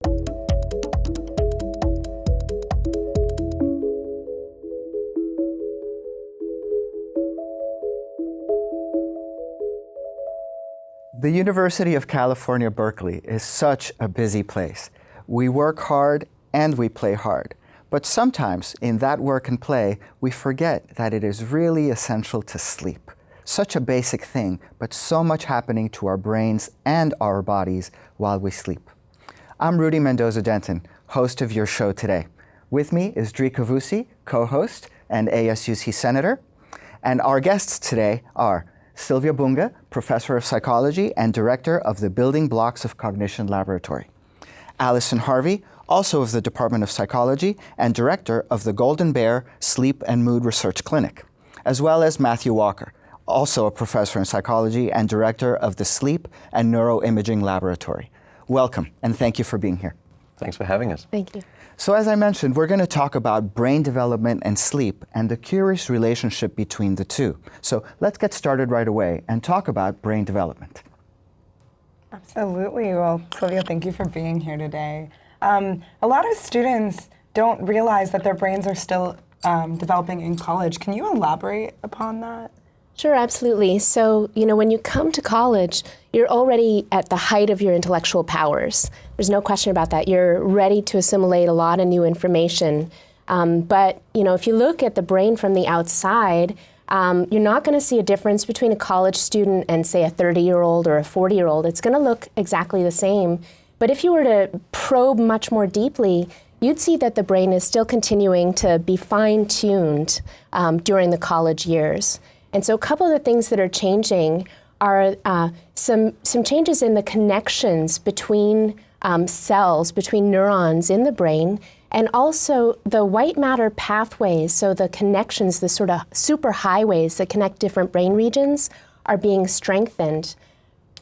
The University of California, Berkeley is such a busy place. We work hard and we play hard. But sometimes in that work and play, we forget that it is really essential to sleep. Such a basic thing, but so much happening to our brains and our bodies while we sleep. I'm Rudy Mendoza-Denton, host of your show today. With me is Dri Kavusi, co-host and ASUC senator. And our guests today are Silvia Bunge, professor of psychology and director of the Building Blocks of Cognition Laboratory. Allison Harvey, also of the Department of Psychology and director of the Golden Bear Sleep and Mood Research Clinic, as well as Matthew Walker, also a professor in psychology and director of the Sleep and Neuroimaging Laboratory. Welcome, and thank you for being here. Thanks for having us. Thank you. So as I mentioned, we're going to talk about brain development and sleep and the curious relationship between the two. So let's get started right away and talk about brain development. Absolutely. Well, Silvia, thank you for being here today. A lot of students don't realize that their brains are still developing in college. Can you elaborate upon that? Sure, absolutely. So, when you come to college, you're already at the height of your intellectual powers. There's no question about that. You're ready to assimilate a lot of new information. But, if you look at the brain from the outside, you're not going to see a difference between a college student and, say, a 30-year-old or a 40-year-old. It's going to look exactly the same. But if you were to probe much more deeply, you'd see that the brain is still continuing to be fine-tuned during the college years. And so a couple of the things that are changing are some changes in the connections between cells, between neurons in the brain, and also the white matter pathways, so the connections, the sort of superhighways that connect different brain regions, are being strengthened.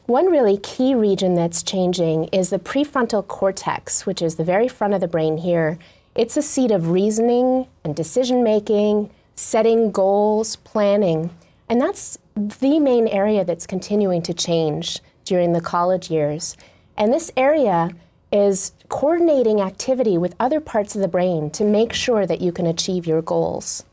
One really key region that's changing is the prefrontal cortex, which is the very front of the brain here. It's a seat of reasoning and decision-making, setting goals, planning, and that's the main area that's continuing to change during the college years. And this area is coordinating activity with other parts of the brain to make sure that you can achieve your goals.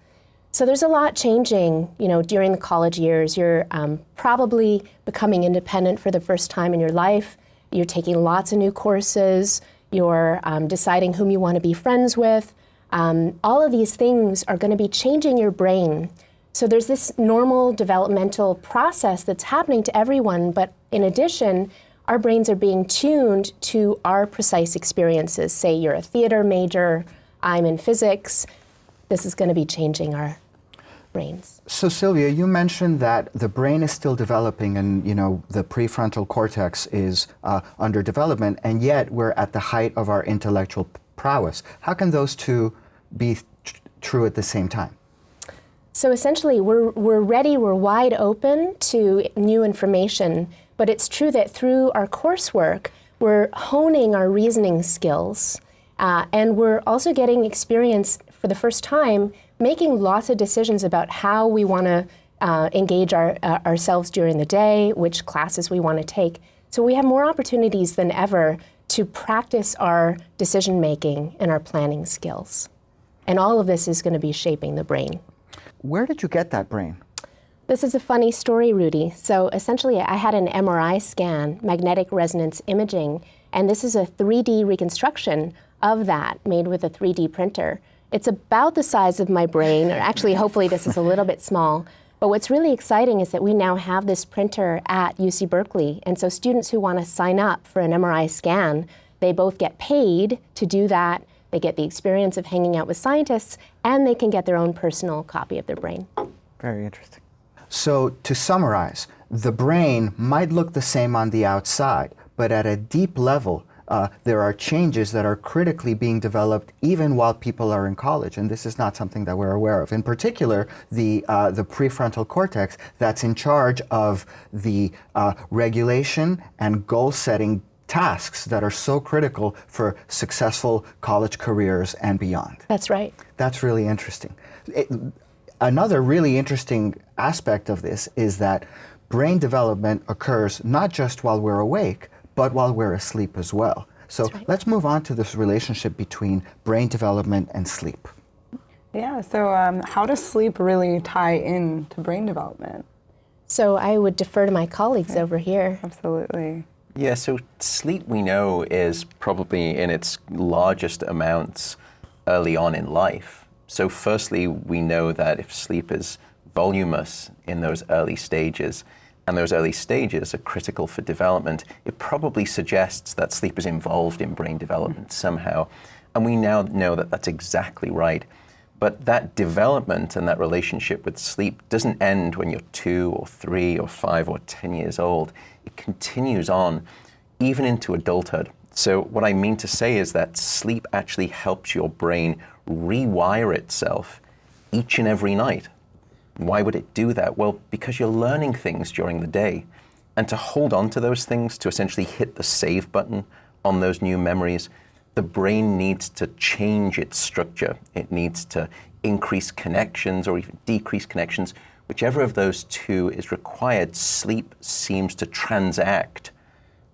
So there's a lot changing, during the college years. You're probably becoming independent for the first time in your life. You're taking lots of new courses. You're deciding whom you want to be friends with. All of these things are going to be changing your brain. So there's this normal developmental process that's happening to everyone, but in addition, our brains are being tuned to our precise experiences. Say you're a theater major, I'm in physics. This is going to be changing our brains. So Silvia, you mentioned that the brain is still developing and the prefrontal cortex is under development, and yet we're at the height of our intellectual prowess. How can those two be true at the same time? So essentially, we're ready, we're wide open to new information, but it's true that through our coursework, we're honing our reasoning skills, and we're also getting experience for the first time making lots of decisions about how we want to engage ourselves during the day, which classes we want to take. So we have more opportunities than ever to practice our decision-making and our planning skills. And all of this is going to be shaping the brain. Where did you get that brain? This is a funny story, Rudy. So essentially, I had an MRI scan, magnetic resonance imaging, and this is a 3D reconstruction of that made with a 3D printer. It's about the size of my brain, or actually, hopefully this is a little bit small. But what's really exciting is that we now have this printer at UC Berkeley, and so students who want to sign up for an MRI scan, they both get paid to do that. They get the experience of hanging out with scientists, and they can get their own personal copy of their brain. Very interesting. So to summarize, the brain might look the same on the outside, but at a deep level, there are changes that are critically being developed even while people are in college, and this is not something that we're aware of. In particular, the prefrontal cortex that's in charge of the regulation and goal-setting tasks that are so critical for successful college careers and beyond. That's right. That's really interesting. Another really interesting aspect of this is that brain development occurs not just while we're awake, but while we're asleep as well. So let's move on to this relationship between brain development and sleep. Yeah, so how does sleep really tie in to brain development? So I would defer to my colleagues over here. Absolutely. Yeah, so sleep we know is probably in its largest amounts early on in life. So firstly, we know that if sleep is voluminous in those early stages, and those early stages are critical for development, it probably suggests that sleep is involved in brain development somehow. And we now know that that's exactly right. But that development and that relationship with sleep doesn't end when you're 2 or 3 or 5 or 10 years old. It continues on even into adulthood. So what I mean to say is that sleep actually helps your brain rewire itself each and every night. Why would it do that? Well, because you're learning things during the day. And to hold on to those things, to essentially hit the save button on those new memories, the brain needs to change its structure. It needs to increase connections or even decrease connections. Whichever of those two is required, sleep seems to transact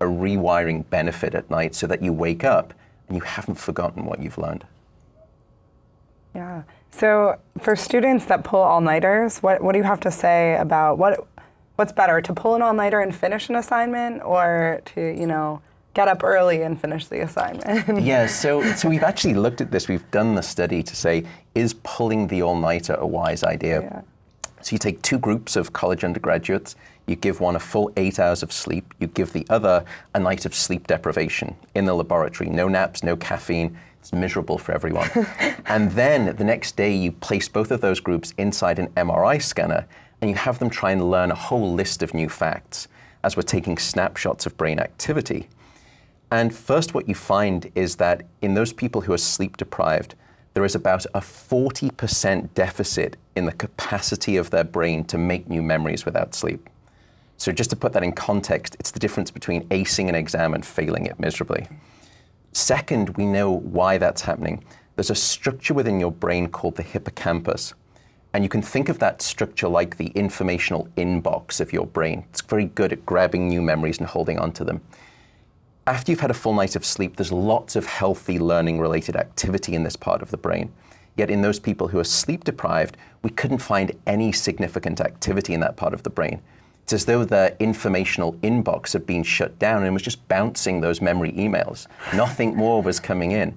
a rewiring benefit at night so that you wake up and you haven't forgotten what you've learned. Yeah. So for students that pull all-nighters, what do you have to say about what's better, to pull an all-nighter and finish an assignment, or to, get up early and finish the assignment? Yeah, so we've actually looked at this. We've done the study to say, is pulling the all-nighter a wise idea? Yeah. So you take 2 groups of college undergraduates, you give one a full 8 hours of sleep, you give the other a night of sleep deprivation in the laboratory. No naps, no caffeine. It's miserable for everyone. And then the next day you place both of those groups inside an MRI scanner and you have them try and learn a whole list of new facts as we're taking snapshots of brain activity. And first what you find is that in those people who are sleep deprived, there is about a 40% deficit in the capacity of their brain to make new memories without sleep. So just to put that in context, it's the difference between acing an exam and failing it miserably. Second, we know why that's happening. There's a structure within your brain called the hippocampus. And you can think of that structure like the informational inbox of your brain. It's very good at grabbing new memories and holding on to them. After you've had a full night of sleep, there's lots of healthy learning-related activity in this part of the brain. Yet in those people who are sleep deprived, we couldn't find any significant activity in that part of the brain. It's as though the informational inbox had been shut down and was just bouncing those memory emails. Nothing more was coming in.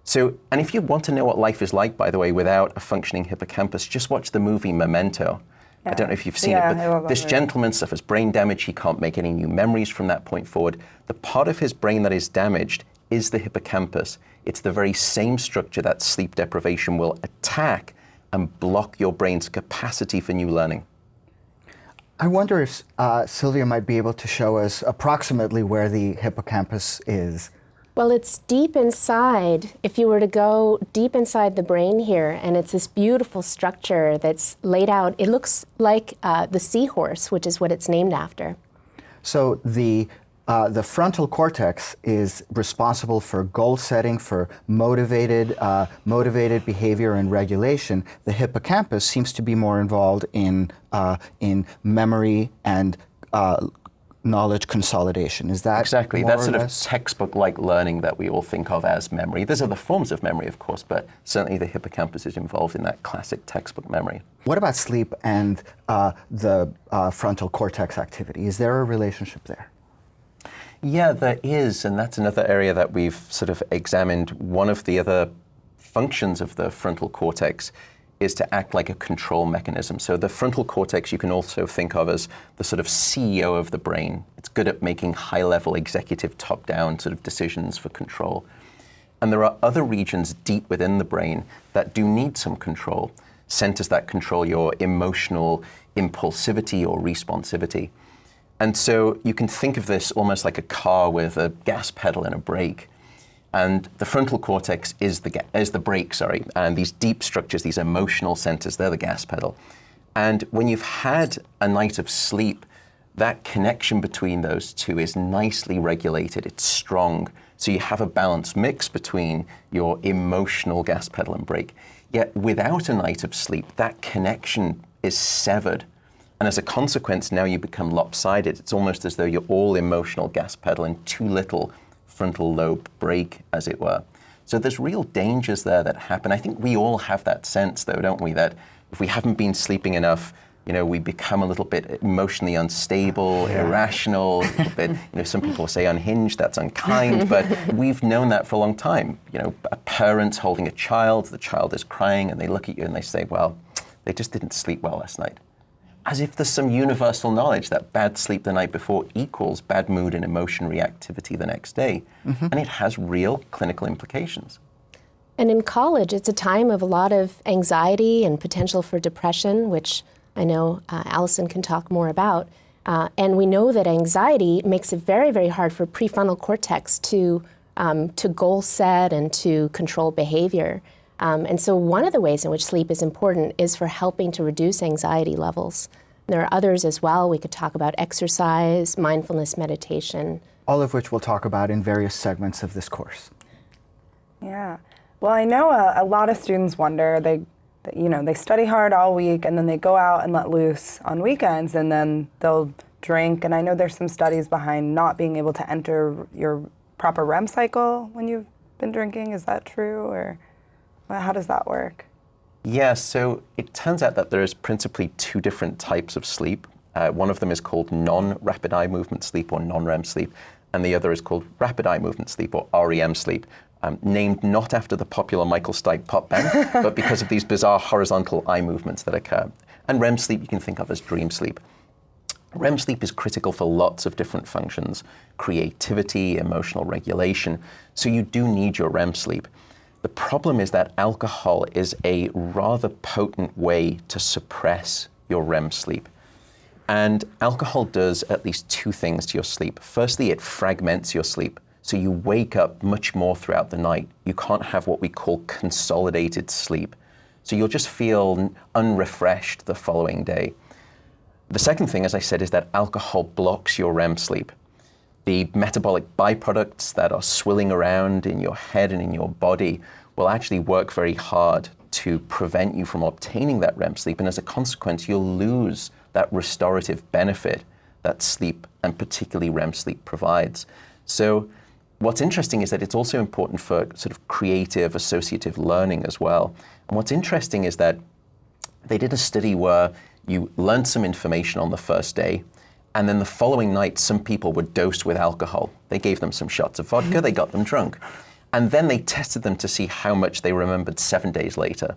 So, and if you want to know what life is like, by the way, without a functioning hippocampus, just watch the movie Memento. I don't know if you've seen it, but this gentleman suffers brain damage. He can't make any new memories from that point forward. The part of his brain that is damaged is the hippocampus. It's the very same structure that sleep deprivation will attack and block your brain's capacity for new learning. I wonder if Silvia might be able to show us approximately where the hippocampus is. Well, it's deep inside. If you were to go deep inside the brain here, and it's this beautiful structure that's laid out, it looks like the seahorse, which is what it's named after. So the frontal cortex is responsible for goal setting, for motivated behavior and regulation. The hippocampus seems to be more involved in memory and knowledge consolidation. Is that exactly? More That's or sort of less? textbook-like learning that we all think of as memory. There's other forms of memory, of course, but certainly the hippocampus is involved in that classic textbook memory. What about sleep and the frontal cortex activity? Is there a relationship there? Yeah, there is, and that's another area that we've sort of examined. One of the other functions of the frontal cortex is to act like a control mechanism. So the frontal cortex you can also think of as the sort of CEO of the brain. It's good at making high-level executive top-down sort of decisions for control. And there are other regions deep within the brain that do need some control, centers that control your emotional impulsivity or responsivity. And so you can think of this almost like a car with a gas pedal and a brake. And the frontal cortex is the brake, and these deep structures, these emotional centers, they're the gas pedal. And when you've had a night of sleep, that connection between those two is nicely regulated, it's strong. So you have a balanced mix between your emotional gas pedal and brake. Yet without a night of sleep, that connection is severed. And as a consequence, now you become lopsided. It's almost as though you're all emotional gas pedal and too little frontal lobe break, as it were. So there's real dangers there that happen. I think we all have that sense, though, don't we, that if we haven't been sleeping enough, we become a little bit emotionally unstable, irrational, a little bit, some people say unhinged, that's unkind, but we've known that for a long time. A parent's holding a child, the child is crying, and they look at you and they say, well, they just didn't sleep well last night. As if there's some universal knowledge that bad sleep the night before equals bad mood and emotion reactivity the next day. And it has real clinical implications. And in college, it's a time of a lot of anxiety and potential for depression, which I know Allison can talk more about. And we know that anxiety makes it very, very hard for prefrontal cortex to goal set and to control behavior. And so one of the ways in which sleep is important is for helping to reduce anxiety levels. And there are others as well. We could talk about exercise, mindfulness, meditation. All of which we'll talk about in various segments of this course. Yeah. Well, I know a lot of students wonder, they study hard all week and then they go out and let loose on weekends and then they'll drink. And I know there's some studies behind not being able to enter your proper REM cycle when you've been drinking. Is that true, or how does that work? Yeah, so it turns out that there's principally two different types of sleep. One of them is called non-rapid eye movement sleep, or non-REM sleep, and the other is called rapid eye movement sleep, or REM sleep, named not after the popular Michael Stipe pop band, but because of these bizarre horizontal eye movements that occur. And REM sleep you can think of as dream sleep. REM sleep is critical for lots of different functions, creativity, emotional regulation, so you do need your REM sleep. The problem is that alcohol is a rather potent way to suppress your REM sleep. And alcohol does at least two things to your sleep. Firstly, it fragments your sleep. So you wake up much more throughout the night. You can't have what we call consolidated sleep. So you'll just feel unrefreshed the following day. The second thing, as I said, is that alcohol blocks your REM sleep. The metabolic byproducts that are swilling around in your head and in your body will actually work very hard to prevent you from obtaining that REM sleep. And as a consequence, you'll lose that restorative benefit that sleep, and particularly REM sleep, provides. So what's interesting is that it's also important for sort of creative associative learning as well. And what's interesting is that they did a study where you learned some information on the first day, and then the following night, some people were dosed with alcohol. They gave them some shots of vodka, they got them drunk. And then they tested them to see how much they remembered 7 days later.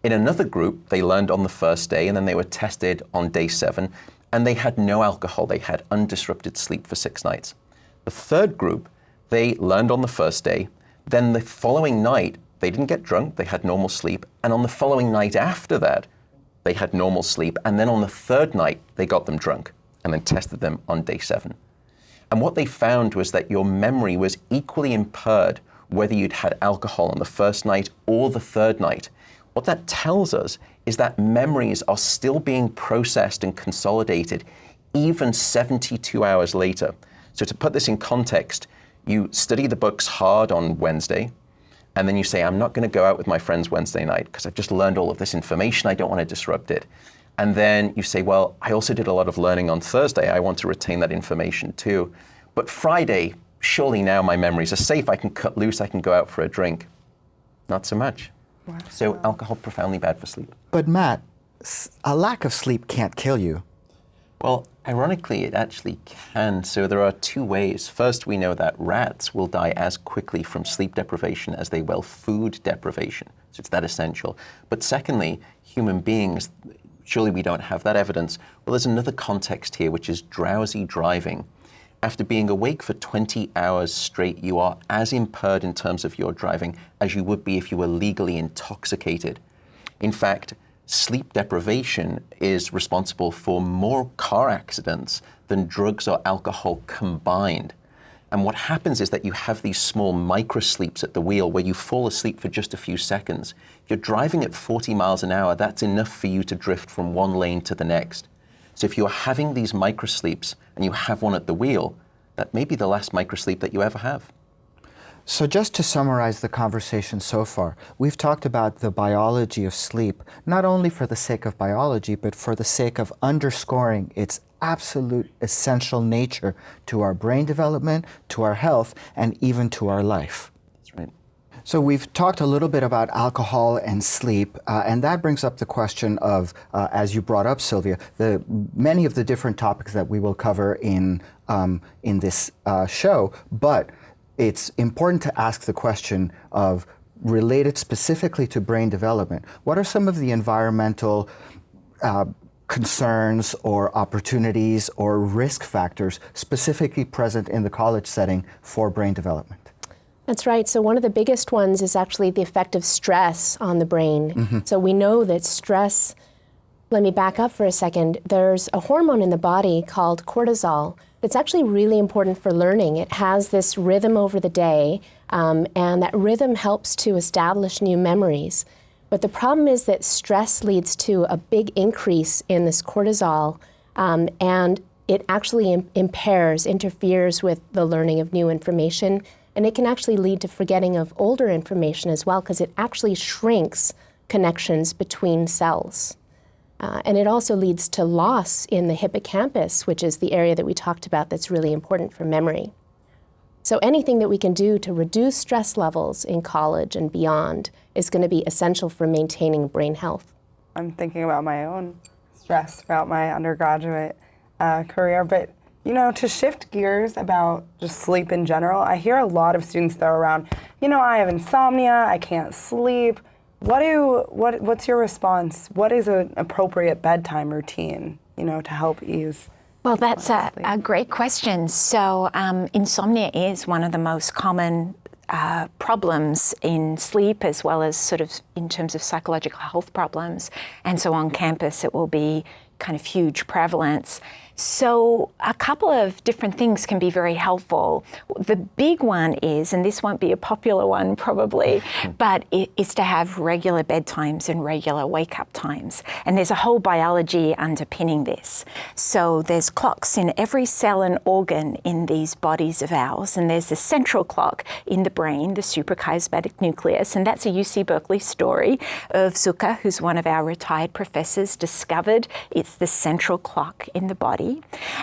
In another group, they learned on the first day, and then they were tested on day 7, and they had no alcohol. They had undisrupted sleep for 6 nights. The third group, they learned on the first day, then the following night, they didn't get drunk, they had normal sleep, and on the following night after that, they had normal sleep, and then on the third night, they got them drunk, and then tested them on day 7. And what they found was that your memory was equally impaired whether you'd had alcohol on the first night or the third night. What that tells us is that memories are still being processed and consolidated even 72 hours later. So to put this in context, you study the books hard on Wednesday, and then you say, I'm not going to go out with my friends Wednesday night because I've just learned all of this information, I don't want to disrupt it. And then you say, well, I also did a lot of learning on Thursday, I want to retain that information too. But Friday, surely now my memories are safe, I can cut loose, I can go out for a drink. Not so much. Wow. So alcohol, profoundly bad for sleep. But Matt, a lack of sleep can't kill you. Well, ironically, it actually can. So there are two ways. First, we know that rats will die as quickly from sleep deprivation as they will food deprivation. So it's that essential. But secondly, human beings, surely we don't have that evidence. Well, there's another context here, which is drowsy driving. After being awake for 20 hours straight, you are as impaired in terms of your driving as you would be if you were legally intoxicated. In fact, sleep deprivation is responsible for more car accidents than drugs or alcohol combined. And what happens is that you have these small micro-sleeps at the wheel where you fall asleep for just a few seconds. If you're driving at 40 miles an hour, that's enough for you to drift from one lane to the next. So if you're having these micro-sleeps and you have one at the wheel, that may be the last micro-sleep that you ever have. So just to summarize the conversation so far, we've talked about the biology of sleep, not only for the sake of biology, but for the sake of underscoring its absolute essential nature to our brain development, to our health, and even to our life. That's right. So we've talked a little bit about alcohol and sleep, and that brings up the question of, as you brought up, Silvia, many of the different topics that we will cover in this show, but it's important to ask the question of, related specifically to brain development, what are some of the environmental concerns or opportunities or risk factors specifically present in the college setting for brain development? That's right. So one of the biggest ones is actually the effect of stress on the brain. Mm-hmm. So we know that stress, let me back up for a second. There's a hormone in the body called cortisol that's actually really important for learning. It has this rhythm over the day, and that rhythm helps to establish new memories. But the problem is that stress leads to a big increase in this cortisol, and it actually interferes with the learning of new information, and it can actually lead to forgetting of older information as well, because it actually shrinks connections between cells. And it also leads to loss in the hippocampus, which is the area that we talked about that's really important for memory. So anything that we can do to reduce stress levels in college and beyond is going to be essential for maintaining brain health. I'm thinking about my own stress throughout my undergraduate career, but to shift gears about just sleep in general, I hear a lot of students throw around, I have insomnia, I can't sleep. What's your response? What is an appropriate bedtime routine, to help ease? Well, that's a great question. So insomnia is one of the most common problems in sleep, as well as sort of in terms of psychological health problems. And so on campus, it will be kind of huge prevalence. So a couple of different things can be very helpful. The big one is, and this won't be a popular one probably, but it is to have regular bedtimes and regular wake-up times. And there's a whole biology underpinning this. So there's clocks in every cell and organ in these bodies of ours, and there's a central clock in the brain, the suprachiasmatic nucleus, and that's a UC Berkeley story of Zucker, who's one of our retired professors, discovered it's the central clock in the body.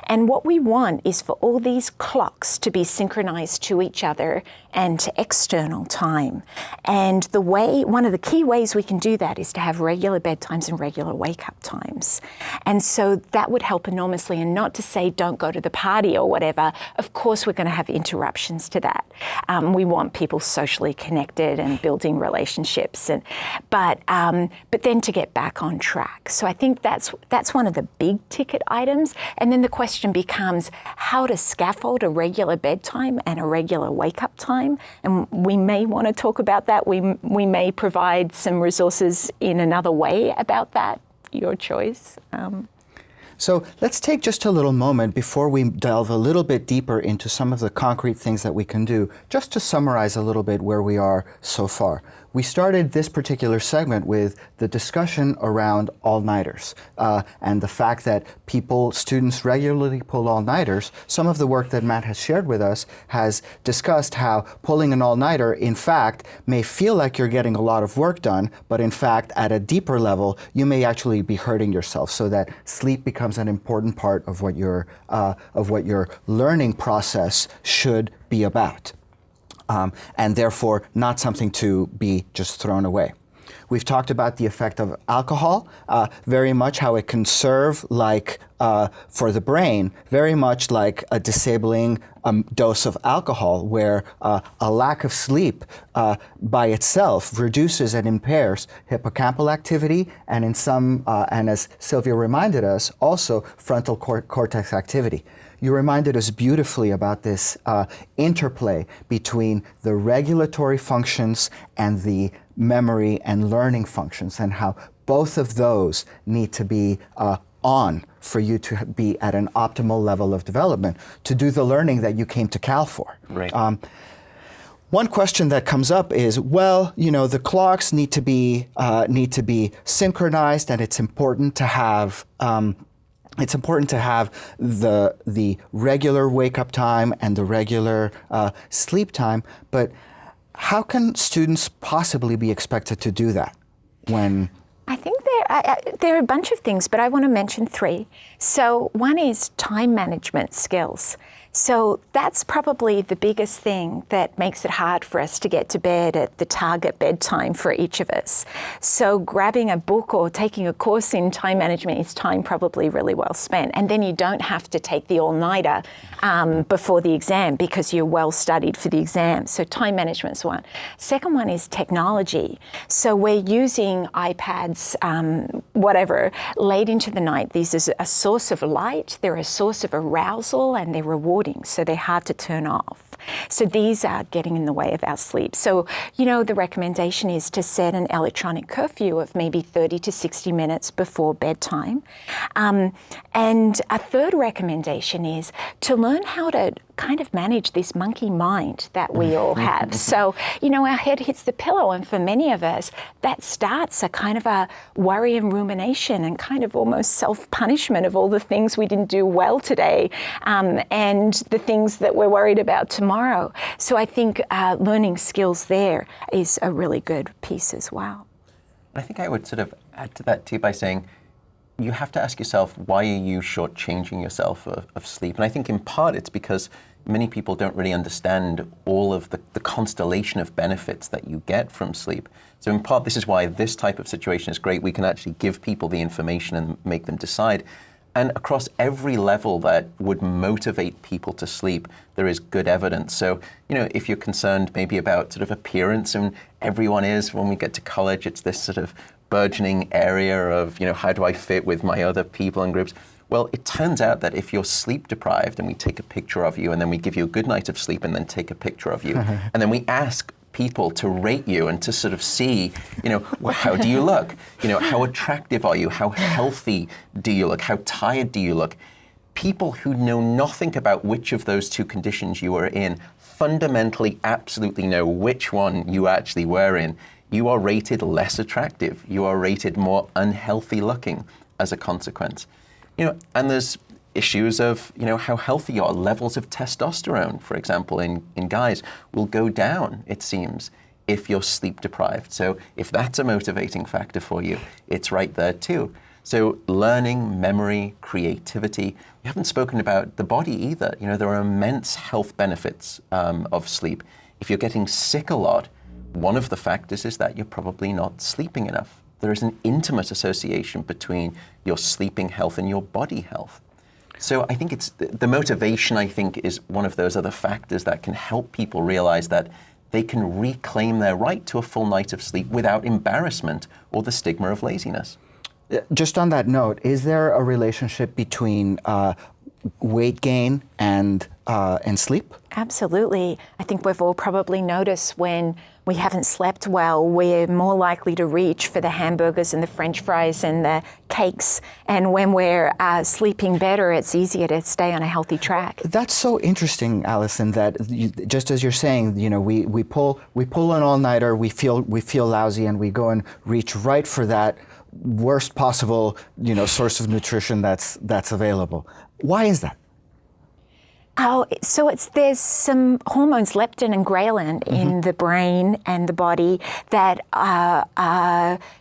And what we want is for all these clocks to be synchronized to each other and to external time. And one of the key ways we can do that is to have regular bedtimes and regular wake-up times. And so that would help enormously, and not to say don't go to the party or whatever. Of course, we're going to have interruptions to that. We want people socially connected and building relationships, but then to get back on track. So I think that's one of the big ticket items. And then the question becomes how to scaffold a regular bedtime and a regular wake-up time. And we may want to talk about that. We may provide some resources in another way about that. Your choice. So let's take just a little moment before we delve a little bit deeper into some of the concrete things that we can do, just to summarize a little bit where we are so far. We started this particular segment with the discussion around all-nighters and the fact that students regularly pull all-nighters. Some of the work that Matt has shared with us has discussed how pulling an all-nighter, in fact, may feel like you're getting a lot of work done, but in fact, at a deeper level, you may actually be hurting yourself, so that sleep becomes an important part of what your learning process should be about. And therefore not something to be just thrown away. We've talked about the effect of alcohol, very much how it can serve for the brain, very much like a disabling dose of alcohol, where a lack of sleep by itself reduces and impairs hippocampal activity, and and as Silvia reminded us, also frontal cortex activity. You reminded us beautifully about this interplay between the regulatory functions and the memory and learning functions, and how both of those need to be on for you to be at an optimal level of development to do the learning that you came to Cal for. Right. One question that comes up is, the clocks need to be synchronized, and it's important to have the regular wake-up time and the regular sleep time, but how can students possibly be expected to do that when? I think there there are a bunch of things, but I want to mention 3. So one is time management skills. So that's probably the biggest thing that makes it hard for us to get to bed at the target bedtime for each of us. So grabbing a book or taking a course in time management is time probably really well spent. And then you don't have to take the all-nighter before the exam because you're well studied for the exam. So time management's one. Second one is technology. So we're using iPads, whatever, late into the night. These are a source of light, they're a source of arousal, and they're rewarding. So they're hard to turn off. So these are getting in the way of our sleep. So, the recommendation is to set an electronic curfew of maybe 30 to 60 minutes before bedtime. And a third recommendation is to learn how to kind of manage this monkey mind that we all have. So, our head hits the pillow, and for many of us, that starts a kind of a worry and rumination and kind of almost self-punishment of all the things we didn't do well today, and the things that we're worried about tomorrow. So I think learning skills there is a really good piece as well. I think I would sort of add to that too by saying, you have to ask yourself, why are you shortchanging yourself of sleep? And I think in part it's because many people don't really understand all of the constellation of benefits that you get from sleep. So in part, this is why this type of situation is great. We can actually give people the information and make them decide. And across every level that would motivate people to sleep, there is good evidence. So, if you're concerned maybe about sort of appearance, and everyone is when we get to college, it's this sort of burgeoning area of, how do I fit with my other people and groups? Well, it turns out that if you're sleep deprived and we take a picture of you and then we give you a good night of sleep and then take a picture of you, and then we ask people to rate you and to sort of see, how do you look? How attractive are you? How healthy do you look? How tired do you look? People who know nothing about which of those two conditions you are in fundamentally absolutely know which one you actually were in. You are rated less attractive. You are rated more unhealthy looking as a consequence. And there's issues of, how healthy you are. Levels of testosterone, for example, in guys will go down, it seems, if you're sleep deprived. So if that's a motivating factor for you, it's right there too. So learning, memory, creativity. We haven't spoken about the body either. There are immense health benefits of sleep. If you're getting sick a lot, one of the factors is that you're probably not sleeping enough. There is an intimate association between your sleeping health and your body health. So I think it's the motivation, I think, is one of those other factors that can help people realize that they can reclaim their right to a full night of sleep without embarrassment or the stigma of laziness. Just on that note, is there a relationship between weight gain and sleep? Absolutely. I think we've all probably noticed when we haven't slept well, we're more likely to reach for the hamburgers and the French fries and the cakes. And when we're sleeping better, it's easier to stay on a healthy track. That's so interesting, Allison, that just as you're saying, we pull an all-nighter, we feel lousy, and we go and reach right for that worst possible, source of nutrition that's available. Why is that? Oh, so there's some hormones, leptin and ghrelin, in the brain and the body that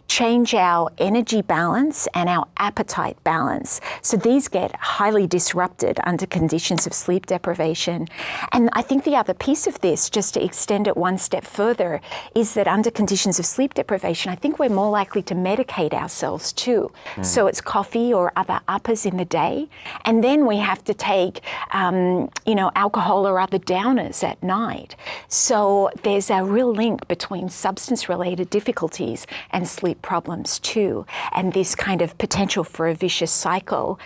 change our energy balance and our appetite balance. So these get highly disrupted under conditions of sleep deprivation. And I think the other piece of this, just to extend it one step further, is that under conditions of sleep deprivation, I think we're more likely to medicate ourselves too. So it's coffee or other uppers in the day, and then we have to take alcohol or other downers at night. So there's a real link between substance-related difficulties and sleep problems too, and this kind of potential for a vicious cycle.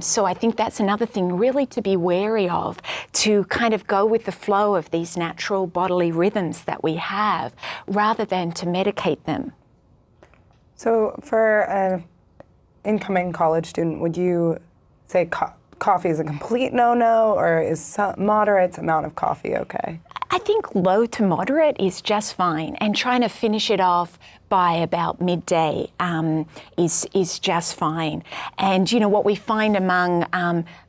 So I think that's another thing really to be wary of, to kind of go with the flow of these natural bodily rhythms that we have, rather than to medicate them. So for an incoming college student, would you say coffee is a complete no-no, or is some moderate amount of coffee okay? I think low to moderate is just fine, and trying to finish it off by about midday is just fine. And what we find among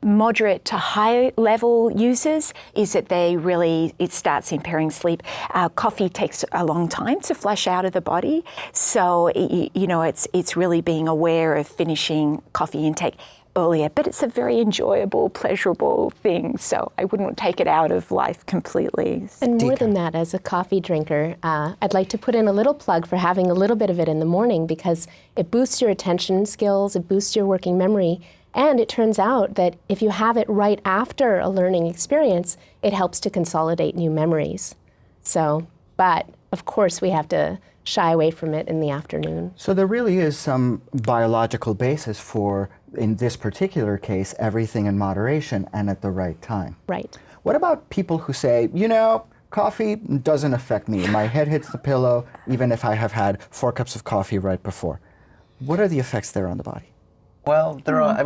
moderate to high level users is that it starts impairing sleep. Coffee takes a long time to flush out of the body, so it's really being aware of finishing coffee intake earlier, but it's a very enjoyable, pleasurable thing, so I wouldn't take it out of life completely. And more than that, as a coffee drinker, I'd like to put in a little plug for having a little bit of it in the morning, because it boosts your attention skills, it boosts your working memory, and it turns out that if you have it right after a learning experience, it helps to consolidate new memories. But of course we have to shy away from it in the afternoon. So there really is some biological basis for, in this particular case, everything in moderation and at the right time. Right. What about people who say, coffee doesn't affect me. My head hits the pillow even if I have had 4 cups of coffee right before. What are the effects there on the body? Well, there are,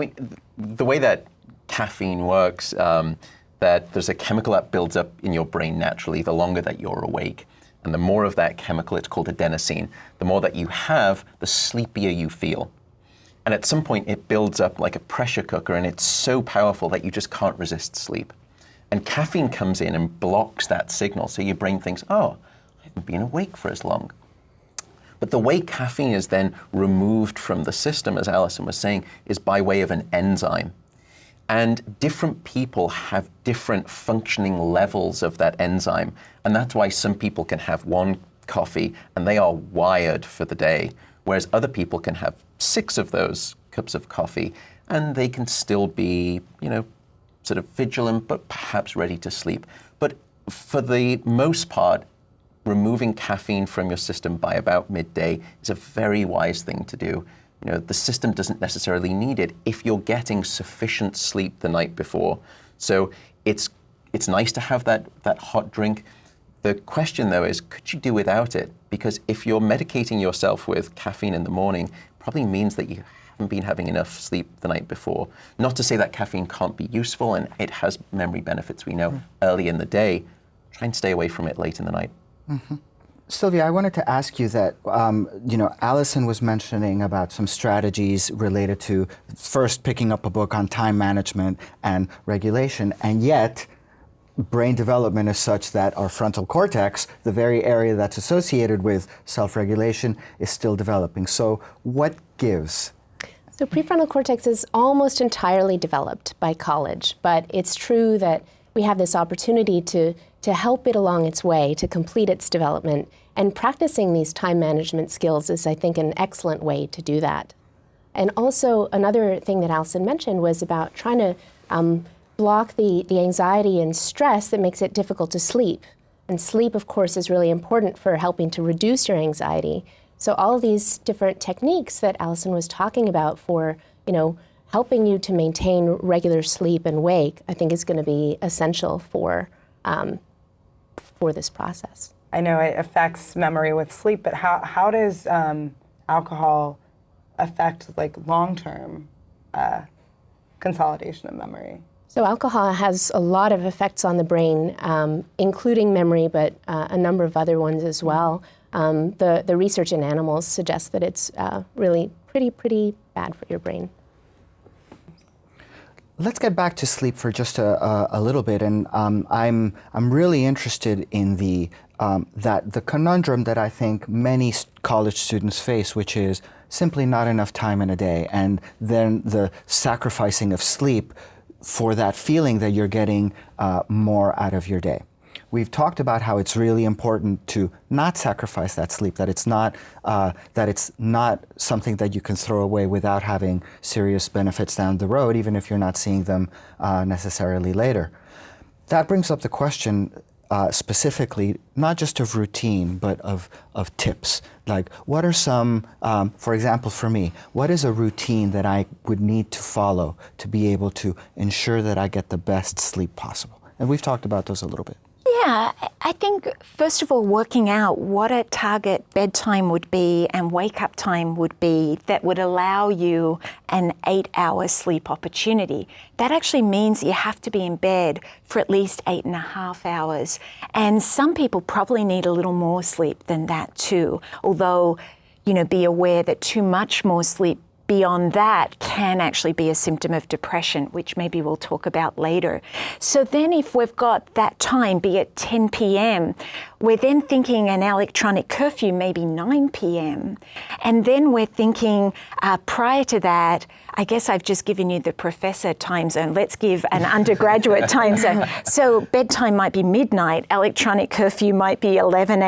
the way that caffeine works, that there's a chemical that builds up in your brain naturally the longer that you're awake. And the more of that chemical, it's called adenosine, the more that you have, the sleepier you feel. And at some point, it builds up like a pressure cooker, and it's so powerful that you just can't resist sleep. And caffeine comes in and blocks that signal, so your brain thinks, oh, I haven't been awake for as long. But the way caffeine is then removed from the system, as Allison was saying, is by way of an enzyme. And different people have different functioning levels of that enzyme. And that's why some people can have 1 coffee and they are wired for the day, whereas other people can have 6 of those cups of coffee and they can still be, sort of vigilant, but perhaps ready to sleep. But for the most part, removing caffeine from your system by about midday is a very wise thing to do. The system doesn't necessarily need it if you're getting sufficient sleep the night before. So it's nice to have that hot drink. The question, though, is could you do without it? Because if you're medicating yourself with caffeine in the morning, it probably means that you haven't been having enough sleep the night before. Not to say that caffeine can't be useful, and it has memory benefits we know early in the day. Try and stay away from it late in the night. Mm-hmm. Sylvia, I wanted to ask you that, Allison was mentioning about some strategies related to first picking up a book on time management and regulation, and yet brain development is such that our frontal cortex, the very area that's associated with self-regulation, is still developing. So what gives? So prefrontal cortex is almost entirely developed by college, but it's true that we have this opportunity to help it along its way, to complete its development. And practicing these time management skills is, I think, an excellent way to do that. And also, another thing that Allison mentioned was about trying to block the anxiety and stress that makes it difficult to sleep. And sleep, of course, is really important for helping to reduce your anxiety. So all these different techniques that Allison was talking about for, helping you to maintain regular sleep and wake, I think is going to be essential for this process. I know it affects memory with sleep, but how does alcohol affect long-term consolidation of memory? So alcohol has a lot of effects on the brain, including memory, but a number of other ones as well. The research in animals suggests that it's really pretty bad for your brain. Let's get back to sleep for just a little bit, and I'm really interested in the conundrum that I think many college students face, which is simply not enough time in a day, and then the sacrificing of sleep for that feeling that you're getting more out of your day. We've talked about how it's really important to not sacrifice that sleep, that it's not something that you can throw away without having serious benefits down the road, even if you're not seeing them necessarily later. That brings up the question specifically, not just of routine, but of tips. Like, what are some, for example, for me, what is a routine that I would need to follow to be able to ensure that I get the best sleep possible? And we've talked about those a little bit. Yeah, Yeah, I think, first of all, working out what a target bedtime would be and wake-up time would be that would allow you an 8-hour sleep opportunity. That actually means you have to be in bed for at least 8.5 hours. And some people probably need a little more sleep than that too, although, be aware that too much more sleep beyond that can actually be a symptom of depression, which maybe we'll talk about later. So then if we've got that time, be it 10 p.m., we're then thinking an electronic curfew, maybe 9 p.m. And then we're thinking prior to that, I guess I've just given you the professor time zone. Let's give an undergraduate time zone. So bedtime might be midnight, electronic curfew might be 11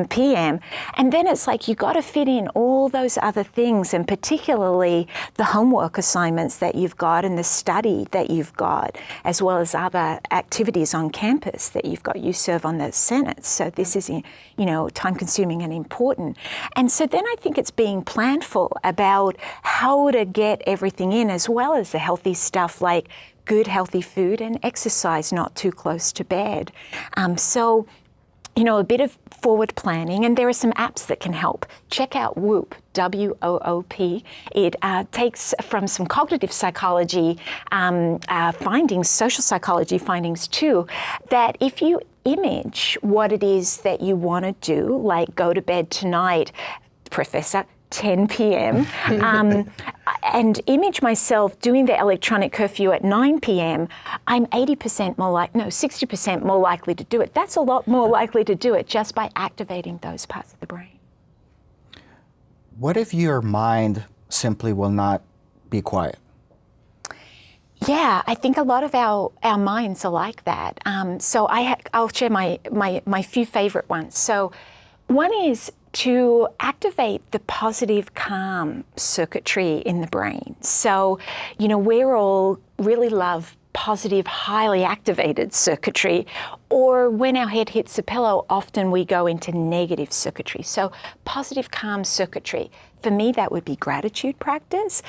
p.m. And then it's like you got to fit in all those other things, and particularly the homework assignments that you've got and the study that you've got, as well as other activities on campus that you've got. You serve on the Senate, so this is, time-consuming and important. And so then I think it's being planful about how to get everything in, as well as the healthy stuff like good healthy food and exercise not too close to bed. So a bit of forward planning, and there are some apps that can help. Check out Whoop, W-O-O-P. It takes from some cognitive psychology findings, social psychology findings too, that if you image what it is that you want to do, like go to bed tonight, Professor, 10 p.m., and image myself doing the electronic curfew at 9 p.m., I'm 60% more likely to do it. That's a lot more likely to do it just by activating those parts of the brain. What if your mind simply will not be quiet? Yeah, I think a lot of our minds are like that. So I'll share my few favorite ones. So one is to activate the positive calm circuitry in the brain. So, we all really love positive, highly activated circuitry, or when our head hits the pillow, often we go into negative circuitry. So positive, calm circuitry. For me, that would be gratitude practice.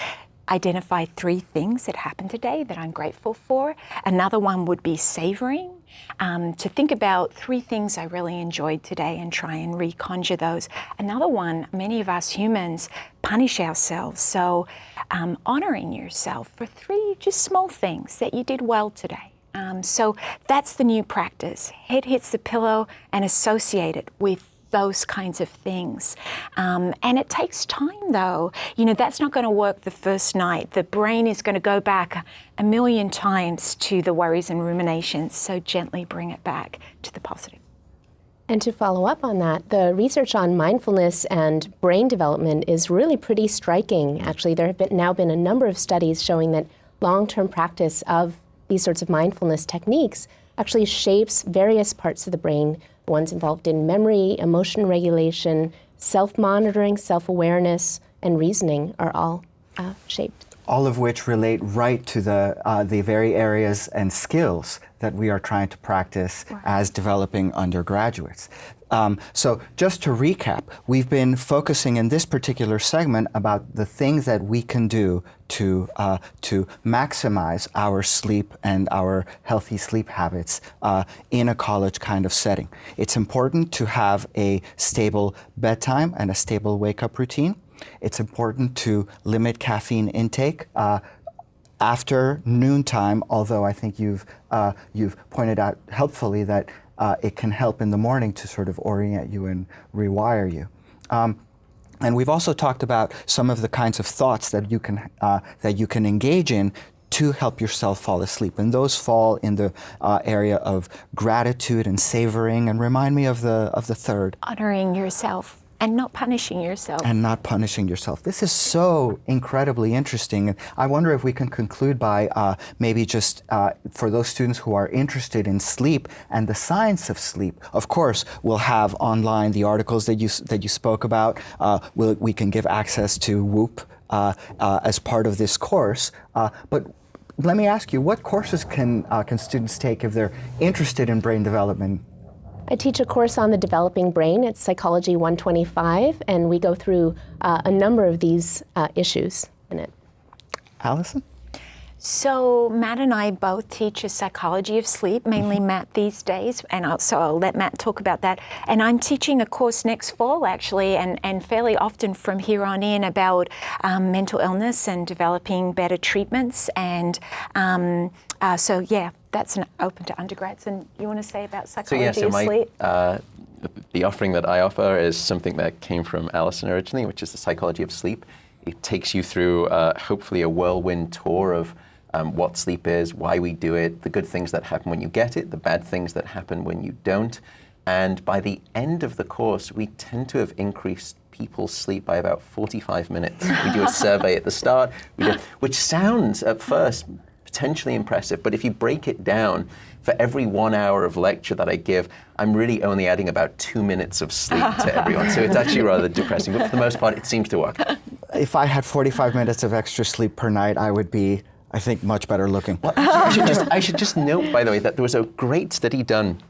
Identify 3 things that happened today that I'm grateful for. Another one would be savoring. To think about 3 things I really enjoyed today and try and reconjure those. Another one, many of us humans punish ourselves. So honoring yourself for 3 just small things that you did well today. So that's the new practice. Head hits the pillow and associate it with those kinds of things. And it takes time though. That's not going to work the first night. The brain is going to go back a million times to the worries and ruminations, so gently bring it back to the positive. And to follow up on that, the research on mindfulness and brain development is really pretty striking. Actually, there have now been a number of studies showing that long-term practice of these sorts of mindfulness techniques actually shapes various parts of the brain, the ones involved in memory, emotion regulation, self-monitoring, self-awareness, and reasoning are all shaped. All of which relate right to the very areas and skills that we are trying to practice as developing undergraduates. So just to recap, we've been focusing in this particular segment about the things that we can do to maximize our sleep and our healthy sleep habits in a college kind of setting. It's important to have a stable bedtime and a stable wake-up routine. It's important to limit caffeine intake after noontime, although I think you've pointed out helpfully that it can help in the morning to sort of orient you and rewire you. And we've also talked about some of the kinds of thoughts that you can engage in to help yourself fall asleep. And those fall in the area of gratitude and savoring. And remind me of the third. Honoring yourself. And not punishing yourself. And not punishing yourself. This is so incredibly interesting. And I wonder if we can conclude by maybe just for those students who are interested in sleep and the science of sleep. Of course, we'll have online the articles that you spoke about. We can give access to Whoop as part of this course. But let me ask you, what courses can students take if they're interested in brain development? I teach a course on the developing brain. It's Psychology 125, and we go through a number of these issues in it. Allison? So Matt and I both teach a psychology of sleep, mainly Matt these days, and I'll let Matt talk about that. And I'm teaching a course next fall, actually, and fairly often from here on in about mental illness and developing better treatments. And so, yeah, that's open to undergrads. And you want to say about psychology of sleep? The offering that I offer is something that came from Allison originally, which is the psychology of sleep. It takes you through, hopefully, a whirlwind tour of what sleep is, why we do it, the good things that happen when you get it, the bad things that happen when you don't. And by the end of the course, we tend to have increased people's sleep by about 45 minutes. We do a survey at the start, which sounds at first potentially impressive, but if you break it down, for every 1 hour of lecture that I give, I'm really only adding about 2 minutes of sleep to everyone. So it's actually rather depressing, but for the most part, it seems to work. If I had 45 minutes of extra sleep per night, I would be, I think, much better looking. Well, I should just note, by the way, that there was a great study done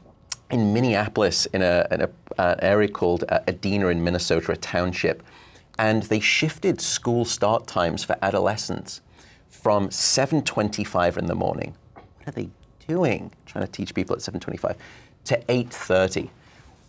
in Minneapolis in an area called Adena in Minnesota, a township, and they shifted school start times for adolescents from 7:25 in the morning. What are they doing trying to teach people at 7:25 to 8:30?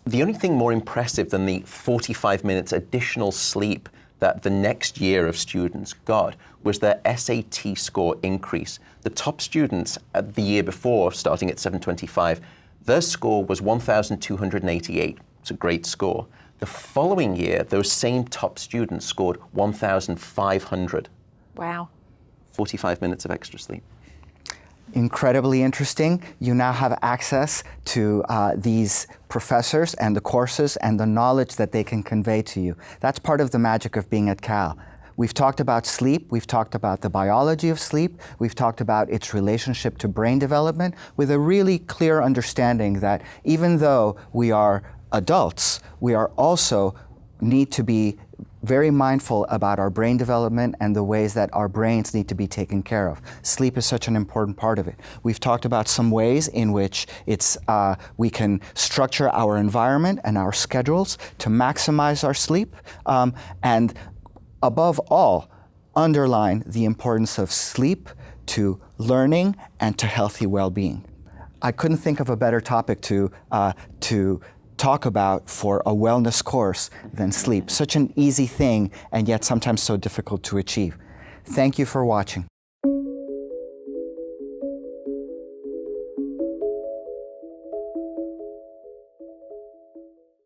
The only thing more impressive than the 45 minutes additional sleep that the next year of students got was their SAT score increase. The top students at the year before, starting at 7:25, their score was 1,288. It's a great score. The following year, those same top students scored 1,500. Wow. 45 minutes of extra sleep. Incredibly interesting. You now have access to these professors and the courses and the knowledge that they can convey to you. That's part of the magic of being at Cal. We've talked about sleep, we've talked about the biology of sleep, we've talked about its relationship to brain development with a really clear understanding that even though we are adults, we are also need to be very mindful about our brain development and the ways that our brains need to be taken care of. Sleep is such an important part of it. We've talked about some ways in which we can structure our environment and our schedules to maximize our sleep, and above all, underline the importance of sleep to learning and to healthy well-being. I couldn't think of a better topic to talk about for a wellness course than sleep. Such an easy thing, and yet sometimes so difficult to achieve. Thank you for watching.